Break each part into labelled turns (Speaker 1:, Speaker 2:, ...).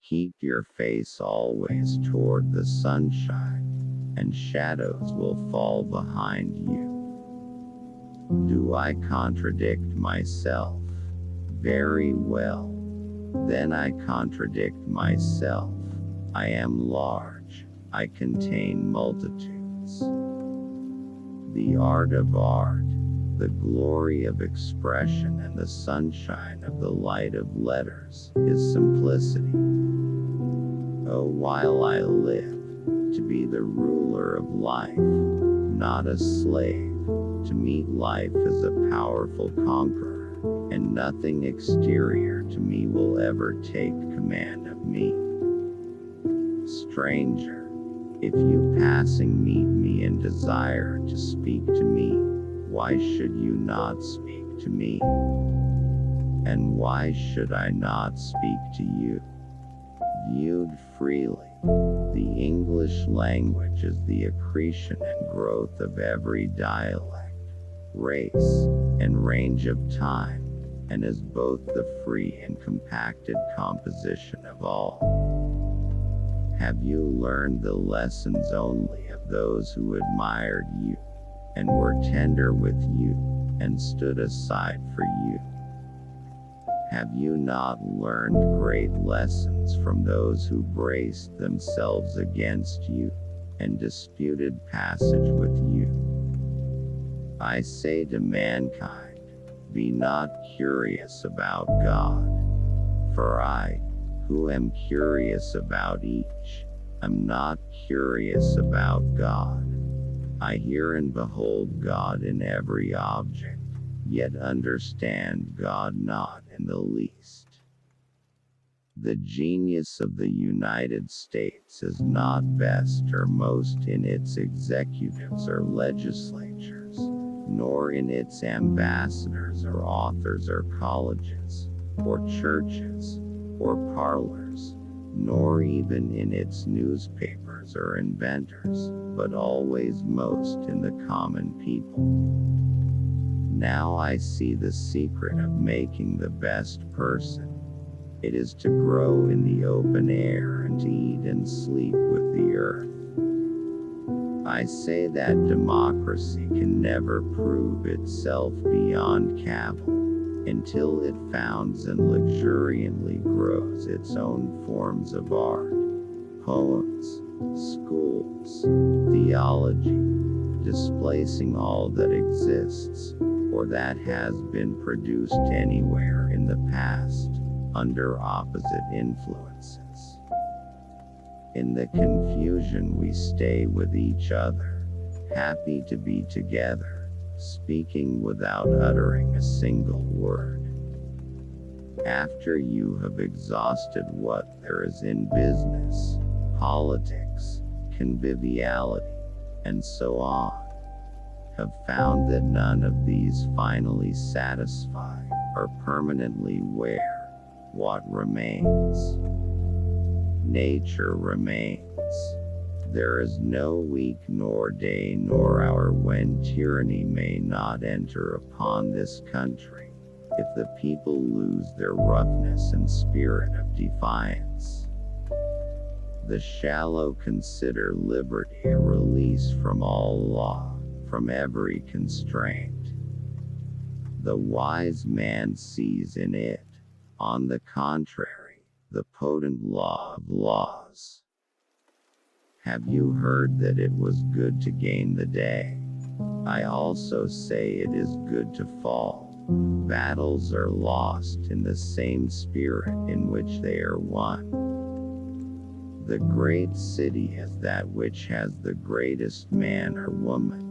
Speaker 1: Keep your face always toward the sunshine, and shadows will fall behind you. Do I contradict myself? Very well. Then I contradict myself. I am large. I contain multitudes. The art of art, the glory of expression, and the sunshine of the light of letters, is simplicity. Oh, while I live, to be the ruler of life, not a slave, to meet life as a powerful conqueror, and nothing exterior to me will ever take command of me. Stranger, if you passing meet me and desire to speak to me, why should you not speak to me? And why should I not speak to you? Viewed freely, the English language is the accretion and growth of every dialect, race, and range of time, and is both the free and compacted composition of all. Have you learned the lessons only of those who admired you, and were tender with you, and stood aside for you? Have you not learned great lessons from those who braced themselves against you, and disputed passage with you? I say to mankind, be not curious about God, for I, who am curious about each, am not curious about God. I hear and behold God in every object, yet understand God not in the least. The genius of the United States is not best or most in its executives or legislatures, nor in its ambassadors or authors or colleges, or churches, or parlors, nor even in its newspapers or inventors, but always most in the common people. Now I see the secret of making the best person. It is to grow in the open air and to eat and sleep with the earth. I say that democracy can never prove itself beyond cavil, until it founds and luxuriantly grows its own forms of art, poems, schools, theology, displacing all that exists, or that has been produced anywhere in the past, under opposite influences. In the confusion we stay with each other, happy to be together, speaking without uttering a single word. After you have exhausted what there is in business, politics, conviviality, and so on, have found that none of these finally satisfy, or permanently wear, what remains. Nature remains. There is no week nor day nor hour when tyranny may not enter upon this country, if the people lose their roughness and spirit of defiance. The shallow consider liberty a release from all law, from every constraint. The wise man sees in it, on the contrary, the potent law of laws. Have you heard that it was good to gain the day? I also say it is good to fall. Battles are lost in the same spirit in which they are won. The great city is that which has the greatest man or woman.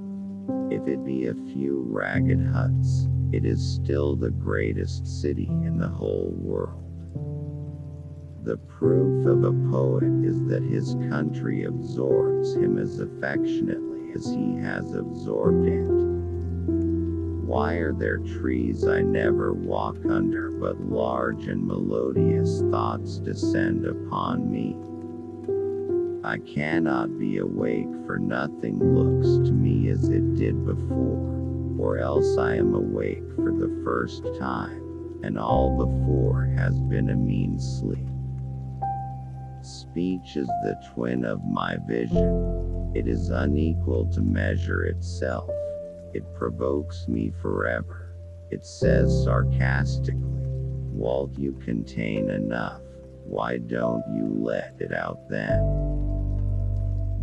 Speaker 1: If it be a few ragged huts, it is still the greatest city in the whole world. The proof of a poet is that his country absorbs him as affectionately as he has absorbed it. Why are there trees I never walk under, but large and melodious thoughts descend upon me? I cannot be awake, for nothing looks to me as it did before, or else I am awake for the first time, and all before has been a mean sleep. Speech is the twin of my vision. It is unequal to measure itself. It provokes me forever. It says sarcastically, Walt, you contain enough. Why don't you let it out then?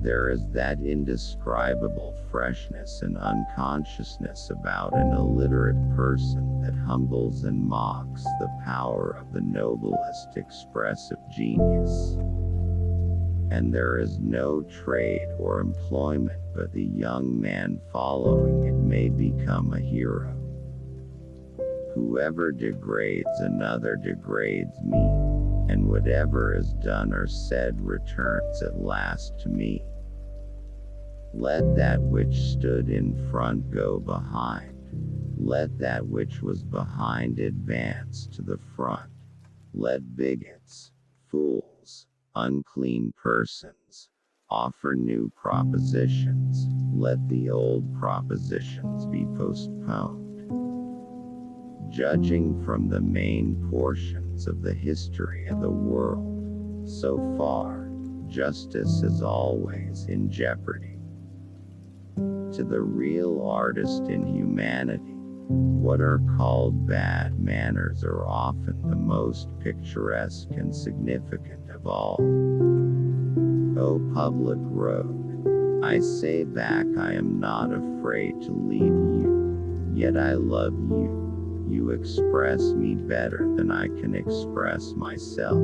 Speaker 1: There is that indescribable freshness and unconsciousness about an illiterate person that humbles and mocks the power of the noblest expressive genius. And there is no trade or employment but the young man following it may become a hero. Whoever degrades another degrades me, and whatever is done or said returns at last to me. Let that which stood in front go behind. Let that which was behind advance to the front. Let bigots, fools, unclean persons offer new propositions. Let the old propositions be postponed. Judging from the main portions of the history of the world, so far, justice is always in jeopardy. To the real artist in humanity, what are called bad manners are often the most picturesque and significant of all. O public road, I say back I am not afraid to leave you, yet I love you. You express me better than I can express myself.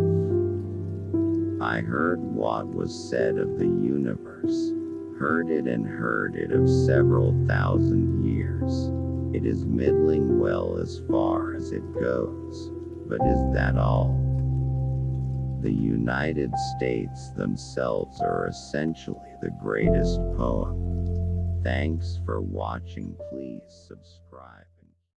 Speaker 1: I heard what was said of the universe, heard it and heard it of several thousand years. It is middling well as far as it goes, but is that all? The United States themselves are essentially the greatest poem. Thanks for watching. Please subscribe.